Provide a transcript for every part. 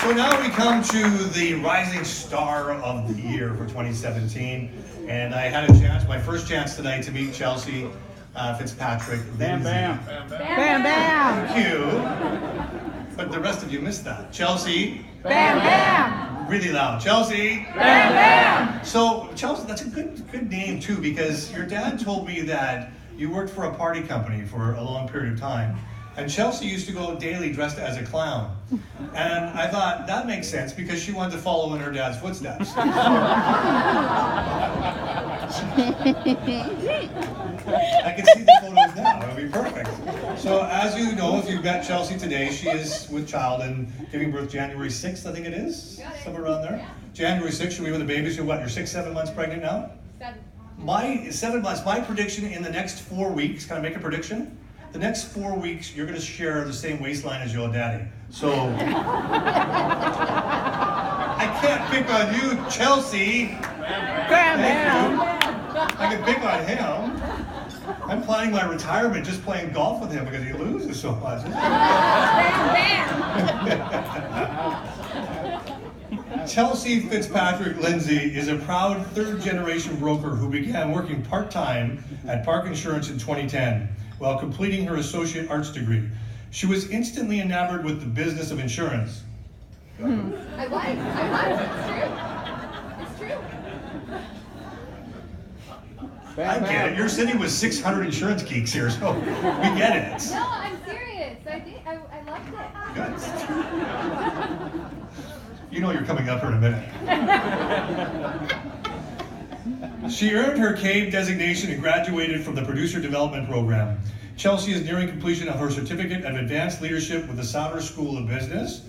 So now we come to the rising star of the year for 2017, and I had a chance, my first chance tonight, to meet Chelsea Fitzpatrick Bam, Lindsay. bam. Bam, bam. Bam, Thank you. But the rest of you missed that. Chelsea. bam. Bam, Really loud. Chelsea. bam. Bam. So Chelsea, that's a good name too, because your dad told me that you worked for a party company for a long period of time. And Chelsea used to go daily dressed as a clown. And I thought, that makes sense because she wanted to follow in her dad's footsteps. I can see the photos now, it'll be perfect. So as you know, if you've met Chelsea today, she is with child and giving birth January 6th, I think it is, somewhere around there. Yeah. January 6th, she'll be with the baby. So what, you're 6-7 months pregnant now? 7. My 7 months, my prediction in the next 4 weeks, can I make a prediction? The next 4 weeks, you're going to share the same waistline as your daddy. So, I can't pick on you, Chelsea. Bam, Thank bam. you. I can pick on him. I'm planning my retirement just playing golf with him because he loses so much. Chelsea Fitzpatrick Lindsay is a proud third-generation broker who began working part-time at Park Insurance in 2010 while completing her associate arts degree. She was instantly enamored with the business of insurance. I was. It's true. I get it. Your city was 600 insurance geeks here, so we get it. No, I'm serious. I loved it. Good. You know you're coming up here in a minute. She earned her CAVE designation and graduated from the Producer Development Program. Chelsea is nearing completion of her Certificate of Advanced Leadership with the Sauder School of Business.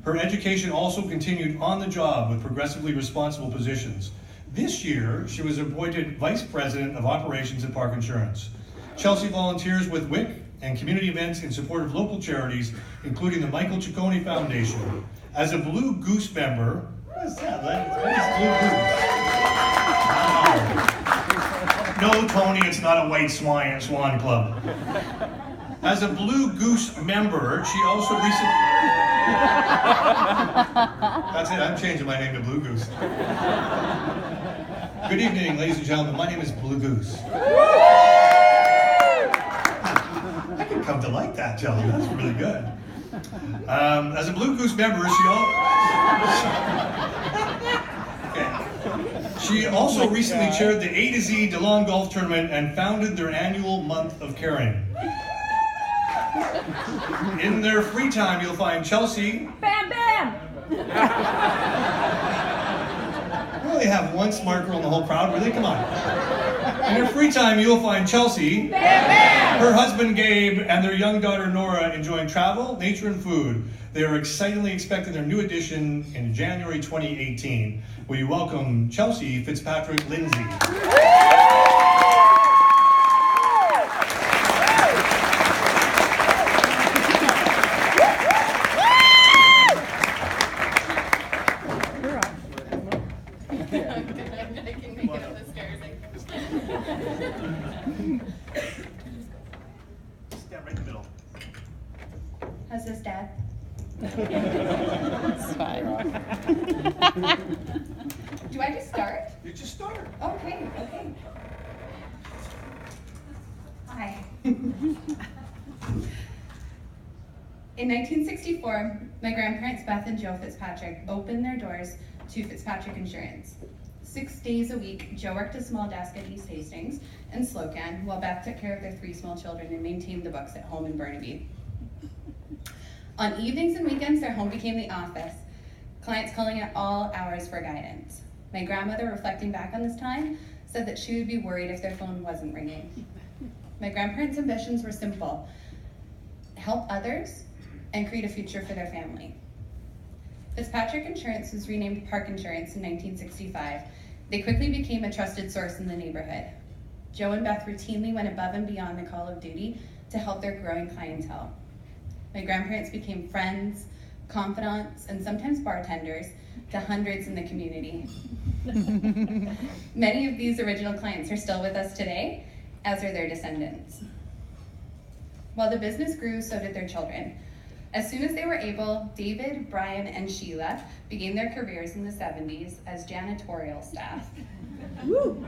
Her education also continued on the job with progressively responsible positions. This year, she was appointed Vice President of Operations at Park Insurance. Chelsea volunteers with WIC and community events in support of local charities, including the Michael Ciccone Foundation. As a Blue Goose member, what is that? What is Blue Goose? Wow. No, Tony, it's not a white swan club. As a Blue Goose member, she also recently... That's it, I'm changing my name to Blue Goose. Good evening, ladies and gentlemen. My name is Blue Goose. I can come to like that, Chelsea. That's really good. As a Blue Goose member, she also recently chaired the A to Z DeLong Golf Tournament and founded their annual Month of Caring. In their free time, you'll find Chelsea. Bam, bam. We only have one smart girl in the whole crowd, really? Come on. In her free time, you'll find Chelsea, Bam, bam. her husband Gabe, and their young daughter Nora enjoying travel, nature, and food. They are excitedly expecting their new addition in January 2018. Will you welcome Chelsea Fitzpatrick Lindsay? Stand right in the middle. How's this, Dad? It's fine. Do I just start? You just start. Okay. Hi. In 1964, my grandparents Beth and Joe Fitzpatrick opened their doors to Fitzpatrick Insurance. 6 days a week, Joe worked a small desk at East Hastings and Slocan, while Beth took care of their 3 small children and maintained the books at home in Burnaby. On evenings and weekends, their home became the office, clients calling at all hours for guidance. My grandmother, reflecting back on this time, said that she would be worried if their phone wasn't ringing. My grandparents' ambitions were simple: help others and create a future for their family. Fitzpatrick Insurance was renamed Park Insurance in 1965. They quickly became a trusted source in the neighborhood. Joe and Beth routinely went above and beyond the call of duty to help their growing clientele. My grandparents became friends, confidants, and sometimes bartenders to hundreds in the community. Many of these original clients are still with us today, as are their descendants. While the business grew, so did their children. As soon as they were able, David, Brian, and Sheila began their careers in the 70s as janitorial staff.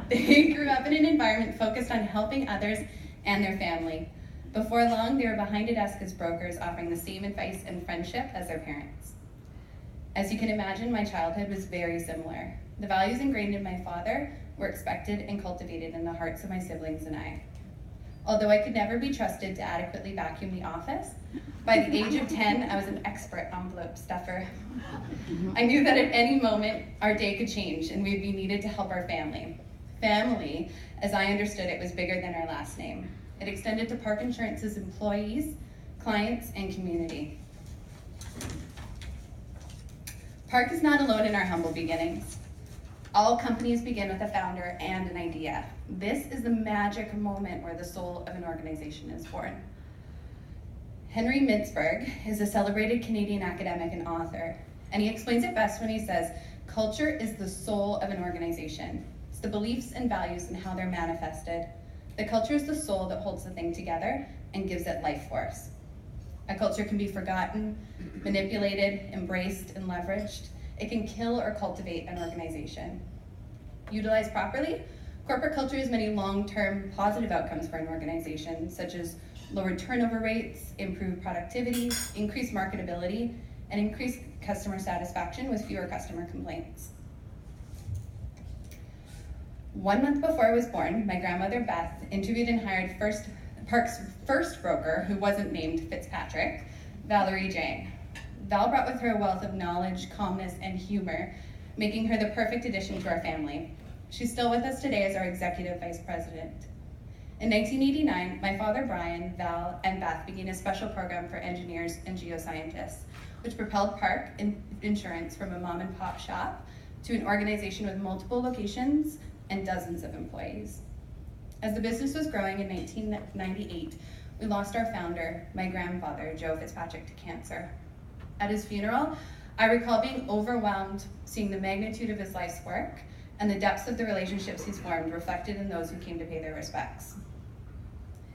They grew up in an environment focused on helping others and their family. Before long, they were behind a desk as brokers, offering the same advice and friendship as their parents. As you can imagine, my childhood was very similar. The values ingrained in my father were expected and cultivated in the hearts of my siblings and I. Although I could never be trusted to adequately vacuum the office, by the age of 10, I was an expert envelope stuffer. I knew that at any moment, our day could change and we'd be needed to help our family. Family, as I understood it, was bigger than our last name. It extended to Park Insurance's employees, clients, and community. Park is not alone in our humble beginnings. All companies begin with a founder and an idea. This is the magic moment where the soul of an organization is born. Henry Mintzberg is a celebrated Canadian academic and author, and he explains it best when he says, culture is the soul of an organization. It's the beliefs and values and how they're manifested. The culture is the soul that holds the thing together and gives it life force. A culture can be forgotten, manipulated, embraced, and leveraged. It can kill or cultivate an organization. Utilized properly, corporate culture has many long-term positive outcomes for an organization, such as lowered turnover rates, improved productivity, increased marketability, and increased customer satisfaction with fewer customer complaints. 1 month before I was born, my grandmother Beth interviewed and hired Park's first broker, who wasn't named Fitzpatrick, Valerie Jang. Val brought with her a wealth of knowledge, calmness, and humor, making her the perfect addition to our family. She's still with us today as our executive vice president. In 1989, my father Brian, Val, and Beth began a special program for engineers and geoscientists, which propelled Park Insurance from a mom and pop shop to an organization with multiple locations and dozens of employees. As the business was growing in 1998, we lost our founder, my grandfather, Joe Fitzpatrick, to cancer. At his funeral, I recall being overwhelmed, seeing the magnitude of his life's work and the depths of the relationships he's formed reflected in those who came to pay their respects.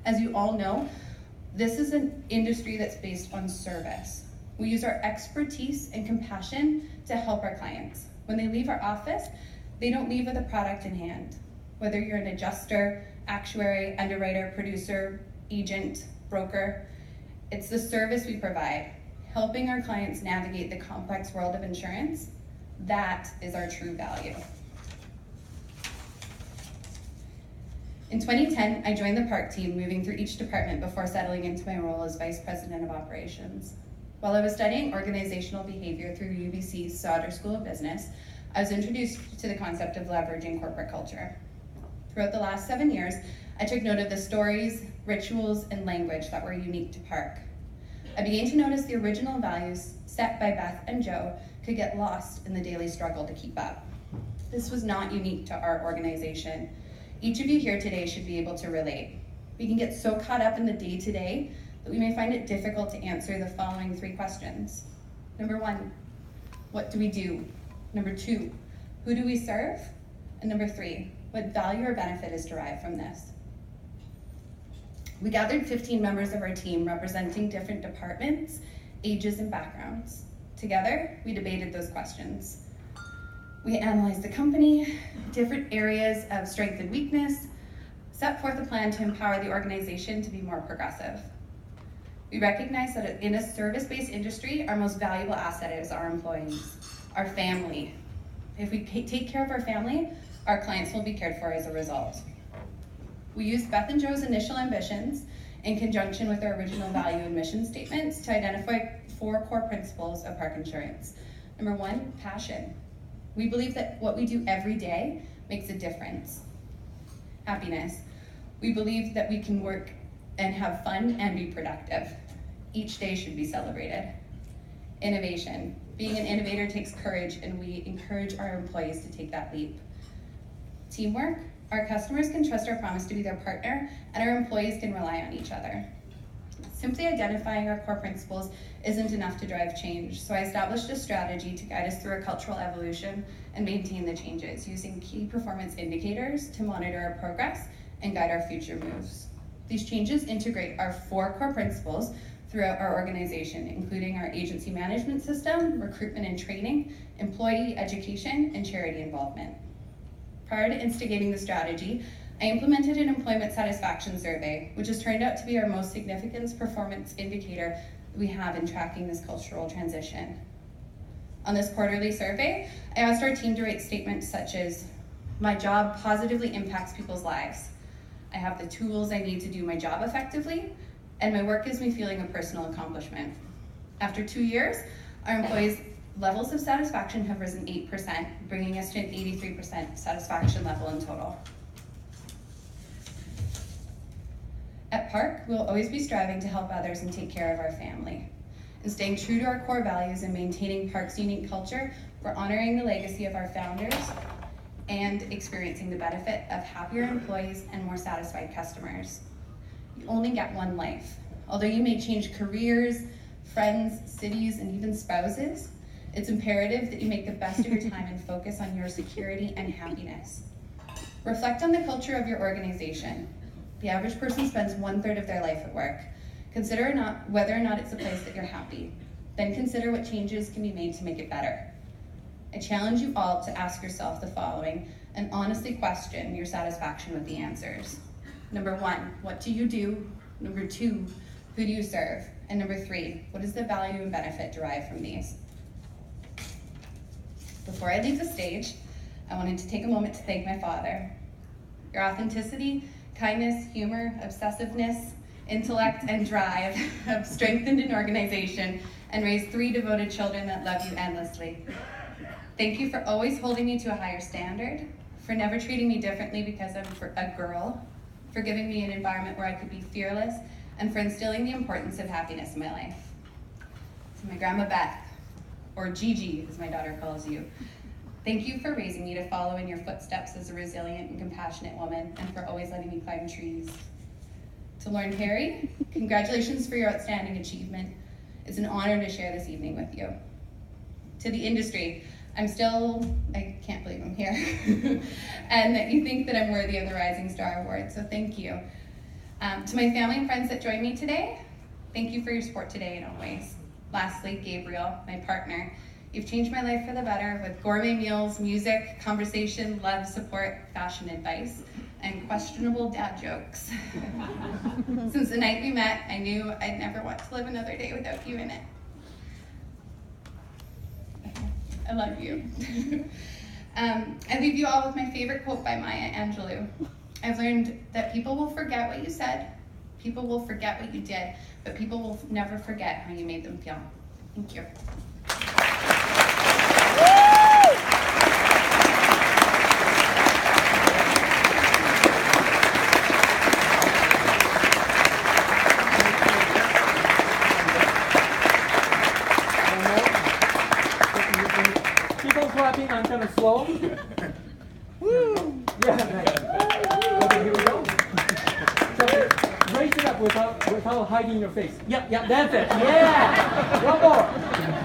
As you all know, this is an industry that's based on service. We use our expertise and compassion to help our clients. When they leave our office, they don't leave with a product in hand. Whether you're an adjuster, actuary, underwriter, producer, agent, broker, it's the service we provide, helping our clients navigate the complex world of insurance. That is our true value. In 2010, I joined the Park team, moving through each department before settling into my role as Vice President of Operations. While I was studying organizational behavior through UBC's Sauder School of Business, I was introduced to the concept of leveraging corporate culture. Throughout the last 7 years, I took note of the stories, rituals, and language that were unique to Park. I began to notice the original values set by Beth and Joe could get lost in the daily struggle to keep up. This was not unique to our organization. Each of you here today should be able to relate. We can get so caught up in the day-to-day that we may find it difficult to answer the following 3 questions. Number 1, what do we do? Number 2, who do we serve? And number 3, what value or benefit is derived from this? We gathered 15 members of our team representing different departments, ages, and backgrounds. Together, we debated those questions. We analyzed the company, different areas of strength and weakness, set forth a plan to empower the organization to be more progressive. We recognize that in a service-based industry, our most valuable asset is our employees, our family. If we take care of our family, our clients will be cared for as a result. We used Beth and Joe's initial ambitions in conjunction with our original value and mission statements to identify 4 core principles of Park Insurance. Number 1, passion. We believe that what we do every day makes a difference. Happiness. We believe that we can work and have fun and be productive. Each day should be celebrated. Innovation. Being an innovator takes courage, and we encourage our employees to take that leap. Teamwork. Our customers can trust our promise to be their partner, and our employees can rely on each other. Simply identifying our core principles isn't enough to drive change, so I established a strategy to guide us through a cultural evolution and maintain the changes, using key performance indicators to monitor our progress and guide our future moves. These changes integrate our 4 core principles throughout our organization, including our agency management system, recruitment and training, employee education, and charity involvement. Prior to instigating the strategy, I implemented an employment satisfaction survey, which has turned out to be our most significant performance indicator we have in tracking this cultural transition. On this quarterly survey, I asked our team to write statements such as, "My job positively impacts people's lives. I have the tools I need to do my job effectively, and my work gives me feeling of personal accomplishment." After 2 years, our employees' levels of satisfaction have risen 8%, bringing us to an 83% satisfaction level in total. At Park, we'll always be striving to help others and take care of our family. In staying true to our core values and maintaining Park's unique culture, we're honoring the legacy of our founders and experiencing the benefit of happier employees and more satisfied customers. You only get one life. Although you may change careers, friends, cities, and even spouses, it's imperative that you make the best of your time and focus on your security and happiness. Reflect on the culture of your organization. The average person spends 1/3 of their life at work. Consider whether or not it's a place that you're happy. Then consider what changes can be made to make it better. I challenge you all to ask yourself the following and honestly question your satisfaction with the answers. Number 1, what do you do? Number 2, who do you serve? And number 3, what is the value and benefit derived from these? Before I leave the stage, I wanted to take a moment to thank my father. Your authenticity, kindness, humor, obsessiveness, intellect, and drive have strengthened an organization and raised 3 devoted children that love you endlessly. Thank you for always holding me to a higher standard, for never treating me differently because I'm a girl, for giving me an environment where I could be fearless, and for instilling the importance of happiness in my life. To my Grandma Beth, or Gigi as my daughter calls you, thank you for raising me to follow in your footsteps as a resilient and compassionate woman, and for always letting me climb trees. To Lauren Perry, congratulations for your outstanding achievement. It's an honor to share this evening with you. To the industry, I can't believe I'm here, and that you think that I'm worthy of the Rising Star Award, so thank you. To my family and friends that joined me today, thank you for your support today and always. Lastly, Gabriel, my partner, you've changed my life for the better with gourmet meals, music, conversation, love, support, fashion advice, and questionable dad jokes. Since the night we met, I knew I'd never want to live another day without you in it. I love you. I leave you all with my favorite quote by Maya Angelou. I've learned that people will forget what you said, people will forget what you did, but people will never forget how you made them feel. Thank you. People clapping, I'm kind of slow. Woo! Yeah, nice. Okay, here we go. So raise it up without hiding your face. Yep, that's it. Yeah! One more.